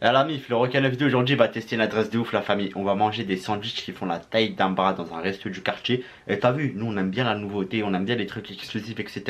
Et la mif, le requin 9 aujourd'hui va tester une adresse de ouf la famille. On va manger des sandwichs qui font la taille d'un bras dans un resto du quartier. Et t'as vu, nous on aime bien la nouveauté, on aime bien les trucs exclusifs etc.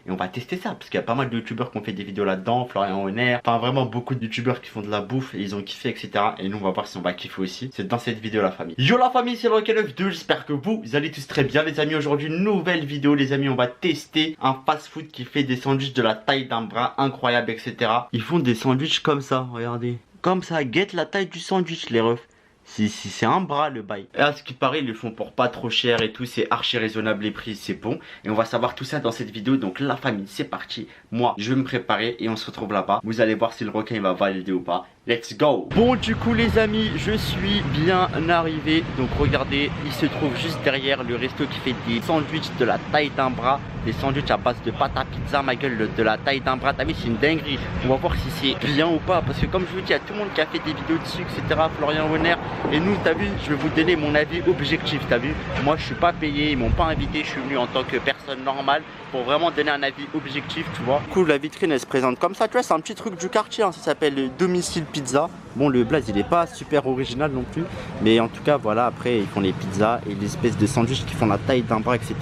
Et on va tester ça parce qu'il y a pas mal de youtubeurs qui ont fait des vidéos là-dedans, Florian Honner, enfin vraiment beaucoup de youtubeurs qui font de la bouffe et ils ont kiffé etc. Et nous on va voir si on va kiffer aussi. C'est dans cette vidéo la famille. Yo la famille, c'est le requin 9 j'espère que vous allez tous très bien les amis. Aujourd'hui une nouvelle vidéo les amis, on va tester un fast food qui fait des sandwichs de la taille d'un bras incroyable etc. Ils font des sandwichs comme ça, regardez. Comme ça, guette la taille du sandwich les refs. Si c'est un bras le bail. Et à ce qui paraît ils le font pour pas trop cher et tout. C'est archi raisonnable les prix, c'est bon. Et on va savoir tout ça dans cette vidéo. Donc la famille c'est parti. Moi je vais me préparer et on se retrouve là-bas. Vous allez voir si le requin il va valider ou pas. Let's go. Bon du coup les amis, je suis bien arrivé. Donc regardez, il se trouve juste derrière le resto qui fait des sandwichs de la taille d'un bras. Des sandwichs à base de pâte à pizza, ma gueule, de la taille d'un bras. T'as vu, c'est une dinguerie. On va voir si c'est bien ou pas. Parce que comme je vous dis, il y a tout le monde qui a fait des vidéos dessus, etc. Florian Honner. Et nous, t'as vu, je vais vous donner mon avis objectif. T'as vu, moi je suis pas payé, ils m'ont pas invité. Je suis venu en tant que personne normale pour vraiment donner un avis objectif, tu vois. Du coup, la vitrine elle se présente comme ça. Tu vois, c'est un petit truc du quartier. Hein. Ça s'appelle Domicile Pizza. Bon, le blaze il est pas super original non plus. Mais en tout cas, voilà, après ils font les pizzas et les espèces de sandwichs qui font la taille d'un bras, etc.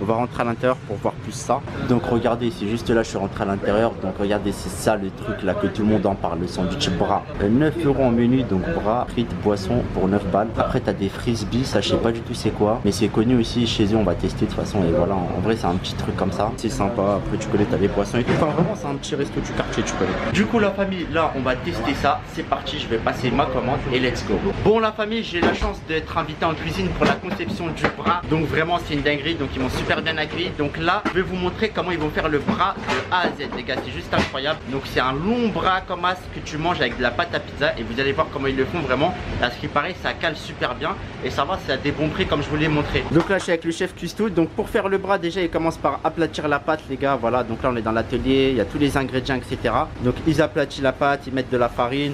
On va rentrer à l'intérieur pour voir plus ça. Donc regardez, c'est juste là je suis rentré à l'intérieur. Donc regardez, c'est ça le truc là que tout le monde en parle, le sandwich bras. 9 € en menu, donc bras, frites, boissons pour 9 balles. Après t'as des frisbees, ça je sais pas du tout c'est quoi. Mais c'est connu aussi chez eux, on va tester de toute façon. Et voilà, en vrai c'est un petit truc comme ça. C'est sympa, après tu connais, t'as des boissons et tout. Enfin vraiment c'est un petit resto du quartier, tu connais. Du coup la famille, là on va tester ça. C'est parti, je vais passer ma commande et let's go. Bon la famille, j'ai la chance d'être invité en cuisine pour la conception du bras. Donc vraiment c'est une dinguerie, donc ils m'ont super bien accueilli. Donc là je vais vous montrer comment ils vont faire le bras de A à Z les gars, c'est juste incroyable. Donc c'est un long bras comme as que tu manges avec de la pâte à pizza. Et vous allez voir comment ils le font vraiment. À ce qui paraît ça cale super bien. Et ça va, c'est à des bons prix comme je vous l'ai montré. Donc là je suis avec le chef cuistot. Donc pour faire le bras déjà il commence par aplatir la pâte les gars. Voilà, donc là on est dans l'atelier, il y a tous les ingrédients etc. Donc ils aplatissent la pâte, ils mettent de la farine.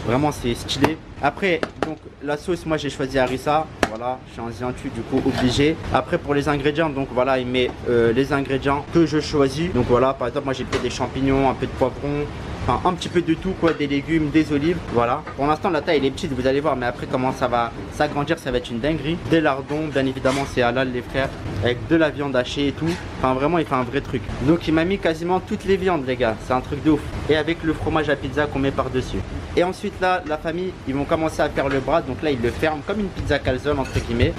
Vraiment c'est stylé. Après donc la sauce, moi j'ai choisi harissa. Voilà, je suis en ziantu du coup obligé. Après pour les ingrédients, donc voilà il met les ingrédients que je choisis. Donc voilà, par exemple moi j'ai pris des champignons, un peu de poivron, enfin un petit peu de tout quoi, des légumes, des olives. Voilà, pour l'instant la taille elle est petite, vous allez voir. Mais après comment ça va s'agrandir, ça va être une dinguerie. Des lardons, bien évidemment c'est halal les frères. Avec de la viande hachée et tout. Enfin vraiment il fait un vrai truc. Donc il m'a mis quasiment toutes les viandes les gars, c'est un truc de ouf. Et avec le fromage à pizza qu'on met par dessus. Et ensuite là la famille ils vont commencer à faire le bras. Donc là ils le ferment comme une pizza calzone entre guillemets.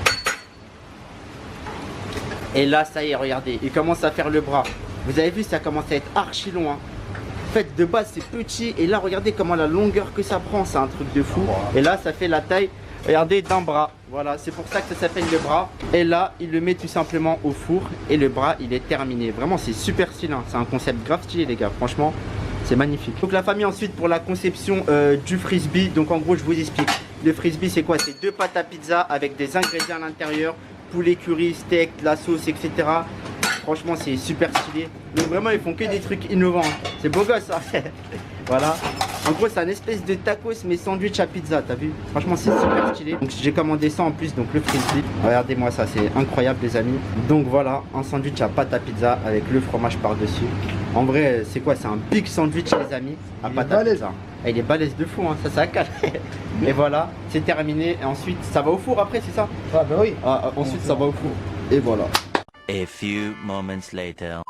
Et là ça y est, regardez, ils commencent à faire le bras. Vous avez vu, ça commence à être archi long hein. En fait de base c'est petit. Et là regardez comment la longueur que ça prend, c'est un truc de fou. Et là ça fait la taille, regardez, d'un bras. Voilà, c'est pour ça que ça s'appelle le bras. Et là il le met tout simplement au four. Et le bras il est terminé. Vraiment c'est super stylé hein. C'est un concept grave stylé les gars, franchement c'est magnifique. Donc la famille ensuite pour la conception du frisbee. Donc en gros je vous explique. Le frisbee c'est quoi? C'est deux pâtes à pizza avec des ingrédients à l'intérieur. Poulet curry, steak, de la sauce etc. Franchement c'est super stylé. Donc vraiment ils font que des trucs innovants hein. C'est beau gosse ça. Voilà. En gros c'est un espèce de tacos mais sandwich à pizza, t'as vu? Franchement c'est super stylé. Donc j'ai commandé ça en plus, donc le frisbee. Regardez moi ça, c'est incroyable les amis. Donc voilà, un sandwich à pâte à pizza avec le fromage par dessus. En vrai c'est quoi? C'est un big sandwich les amis à pâte à pizza. Et il est balèze de fou hein, ça cale. Et voilà, c'est terminé. Et ensuite ça va au four après, c'est ça? Ah bah oui. Ensuite ça va au four. Et voilà. A few moments later.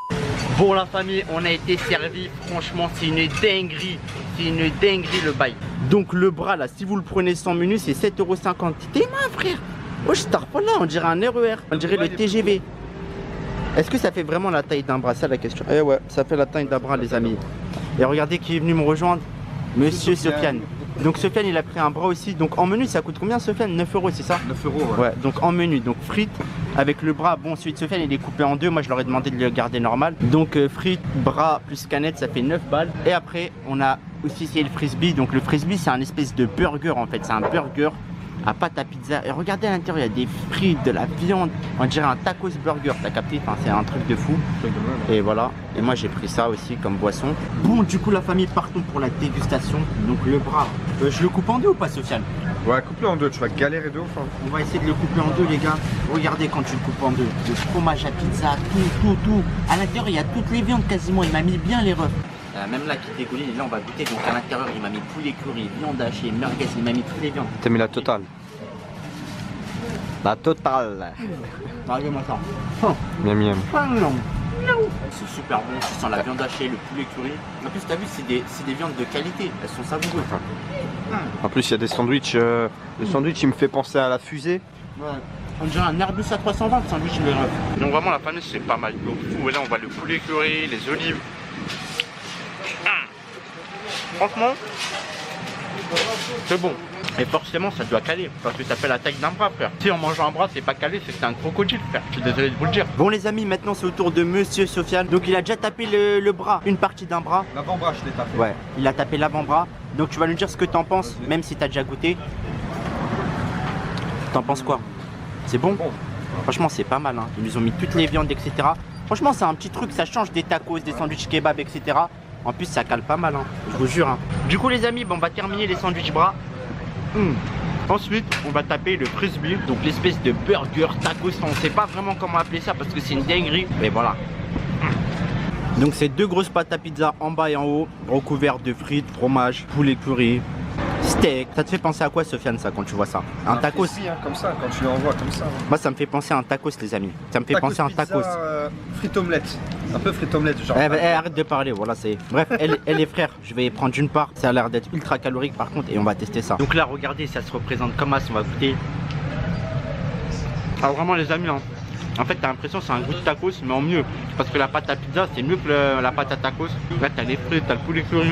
Bon la famille, on a été servi, franchement c'est une dinguerie. C'est une dinguerie le bail. Donc le bras là, si vous le prenez sans menu, c'est 7,50 €. T'es ma frère. Oh je tarde pas là, on dirait un RER. On dirait le TGV. Est-ce que ça fait vraiment la taille d'un bras? C'est la question. Eh ouais, ça fait la taille d'un bras les amis. Et regardez qui est venu me rejoindre. Monsieur Sofiane. Donc Sofiane il a pris un bras aussi. Donc en menu ça coûte combien Sofiane? 9 € c'est ça? 9 € ouais. Ouais, donc en menu, donc frites avec le bras. Bon celui de Sofiane il est coupé en deux. Moi je leur ai demandé de le garder normal. Donc frites, bras plus canette ça fait 9 balles. Et après on a aussi c'est le frisbee. Donc le frisbee c'est un espèce de burger en fait. C'est un burger à pâte à pizza. Et regardez à l'intérieur, il y a des frites, de la viande. On dirait un tacos burger, t'as capté? Enfin, c'est un truc de fou. Et voilà. Et moi j'ai pris ça aussi comme boisson. Bon, du coup la famille, partons pour la dégustation. Donc le bras, je le coupe en deux ou pas Sofiane? Ouais, coupe-le en deux, tu vas galérer de ouf hein. On va essayer de le couper en deux les gars. Regardez quand tu le coupes en deux. Le fromage à pizza, tout. À l'intérieur il y a toutes les viandes quasiment. Il m'a mis bien les refs. Même là qui dégouline, et là on va goûter. Donc à l'intérieur il m'a mis poulet curry, viande hachée, merguez, il m'a mis toutes les viandes. T'as mis la totale. La totale. Regarde-moi ça. Miam miam. C'est super bon, tu sens la viande hachée, le poulet curry. En plus t'as vu c'est des viandes de qualité, elles sont savoureuses. En plus il y a des sandwichs. Le sandwich il me fait penser à la fusée. Ouais. On dirait un Airbus à 320 sandwich de rêve. Donc vraiment la famille c'est pas mal. Donc et là on voit le poulet curry, les olives. Franchement, c'est bon. Et forcément ça doit caler parce que ça fait la taille d'un bras frère. Si en mangeant un bras c'est pas calé, c'est que t'es un crocodile frère. Je suis désolé de vous le dire. Bon les amis, maintenant c'est au tour de monsieur Sofiane. Donc il a déjà tapé le bras, une partie d'un bras. L'avant-bras je l'ai tapé. Ouais, il a tapé l'avant-bras. Donc tu vas nous dire ce que t'en penses, même si t'as déjà goûté. T'en penses quoi? C'est bon? Franchement c'est pas mal hein. Ils nous ont mis toutes les viandes etc. Franchement c'est un petit truc, ça change des tacos, des sandwichs kebab etc. En plus ça cale pas mal hein, je vous jure hein. Du coup les amis, bon, on va terminer les sandwichs bras. Ensuite on va taper le frisbee, donc l'espèce de burger tacos, on sait pas vraiment comment appeler ça parce que c'est une dinguerie. Mais voilà. Donc c'est deux grosses pâtes à pizza en bas et en haut, recouvertes de frites, fromage, poulet curry, steak. Ça te fait penser à quoi Sofiane ça quand tu vois ça? Un tacos frisbee, hein, comme ça, quand tu l'envoies comme ça. Moi ça me fait penser à un tacos les amis. Ça me fait penser à un Pizza, tacos. Frite omelette. Un peu frite omelette genre. Arrête de parler, voilà c'est. Bref, elle les frères, je vais prendre une part. Ça a l'air d'être ultra calorique par contre et on va tester ça. Donc là regardez, ça se représente comme as, on va goûter. Ah vraiment les amis hein. En fait t'as l'impression que c'est un goût de tacos mais en mieux. Parce que la pâte à pizza c'est mieux que la pâte à tacos. Là t'as les frites, t'as le poulet curry.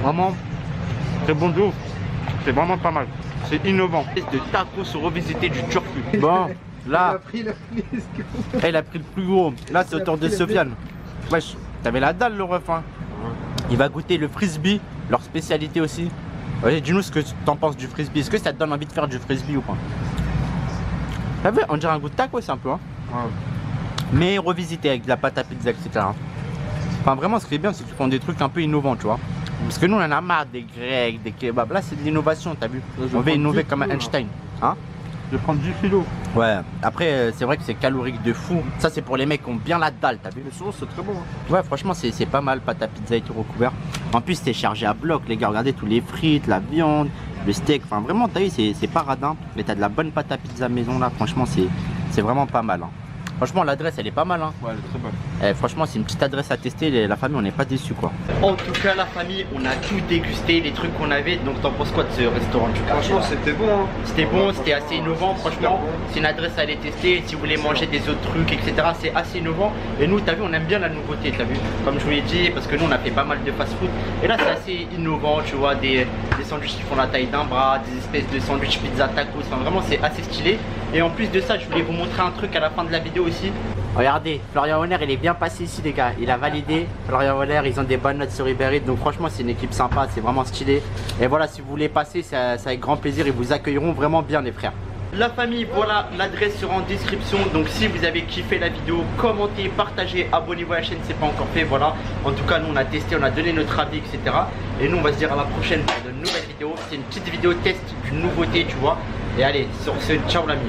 Vraiment, c'est bon de ouf. C'est vraiment pas mal. C'est innovant. De tacos revisité du turfu. Bon, là, il a pris le plus gros. Là, c'est au tour de Sofiane. Wesh, t'avais la dalle le ref. Hein. Il va goûter le frisbee, leur spécialité aussi. Ouais, dis-nous ce que t'en penses du frisbee. Est-ce que ça te donne envie de faire du frisbee ou pas? T'as vu, on dirait un goût de tacos un peu. Hein. Ouais. Mais revisité avec de la pâte à pizza, etc. Enfin, vraiment, ce qui est bien, c'est qu'ils font des trucs un peu innovants, tu vois. Parce que nous, on en a marre des grecs, des kebabs. Là, c'est de l'innovation, t'as vu? On veut innover comme Einstein. Hein? Je vais prendre 10 kilos. Ouais, après, c'est vrai que c'est calorique de fou. Ça, c'est pour les mecs qui ont bien la dalle, t'as vu? Mais souvent, c'est très bon. Hein. Ouais, franchement, c'est pas mal. Pâte à pizza et tout recouvert. En plus, c'est chargé à bloc, les gars. Regardez tous les frites, la viande, le steak. Enfin, vraiment, t'as vu, c'est pas radin. Mais t'as de la bonne pâte à pizza maison là. Franchement, c'est vraiment pas mal. Hein. Franchement, l'adresse elle est pas mal. Hein. Ouais, elle est très bonne. Franchement, c'est une petite adresse à tester. La famille, on n'est pas déçus quoi. En tout cas, la famille, on a tout dégusté, les trucs qu'on avait. Donc, t'en penses quoi de ce restaurant du quartier? Franchement, c'était bon. Hein. C'était bon, c'était assez innovant. Franchement, c'est une adresse à aller tester. Si vous voulez manger des autres trucs, etc., c'est assez innovant. Et nous, t'as vu, on aime bien la nouveauté. T'as vu, comme je vous l'ai dit, parce que nous, on a fait pas mal de fast-food. Et là, c'est assez innovant. Tu vois, des sandwichs qui font la taille d'un bras, des espèces de sandwich pizza tacos. Enfin, vraiment, c'est assez stylé. Et en plus de ça, je voulais vous montrer un truc à la fin de la vidéo aussi. Regardez, Florian Honner il est bien passé ici les gars, il a validé. Florian Honner, ils ont des bonnes notes sur Uber Eats, donc franchement c'est une équipe sympa, c'est vraiment stylé. Et voilà, si vous voulez passer, c'est avec grand plaisir, ils vous accueilleront vraiment bien les frères. La famille, voilà, l'adresse sera en description. Donc si vous avez kiffé la vidéo, commentez, partagez, abonnez-vous à la chaîne si ce n'est pas encore fait. Voilà, en tout cas nous on a testé, on a donné notre avis, etc. Et nous on va se dire à la prochaine pour de nouvelles vidéos. C'est une petite vidéo test d'une nouveauté, tu vois. Et allez, sur ce, ciao l'ami.